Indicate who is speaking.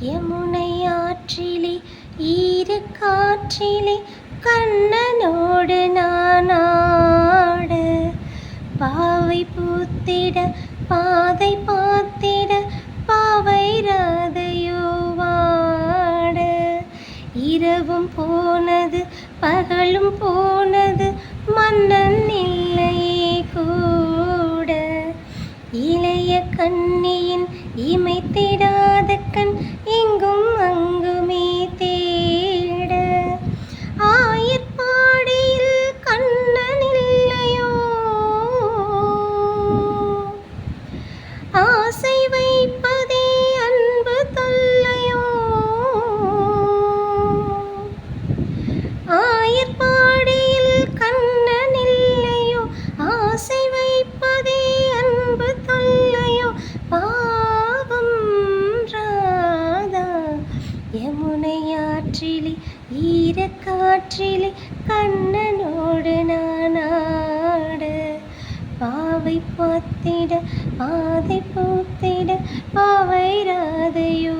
Speaker 1: யமுனை ஆற்றிலே ஈர காற்றிலே கண்ணனோடு நானாட, பாவை பூத்திட பாதை பார்த்திட பாவை ராதையோ வாட. இரவும் போனது பகலும் போனது மன்னன் இல்லையே கூட. இளைய கண்ணியின் இமைத்திடாத கண் எங்கும் அங்குமே தேட. ஆயர்பாடியில் கண்ணன் இல்லையோ, ஆசை வைப்பதே அன்பு தொல்லையோ. ஆயர்பாடியில் கண்ணன் இல்லையோ, ஆசை வைப்பதே அன்பு தொல்லையோ. பாவம் ராதா யமுனை ஆற்றிலே ஈர காற்றிலே கண்ணனோடு நானாட, பாவை பார்த்திட பாதை பூத்திட பாவை ராதையோ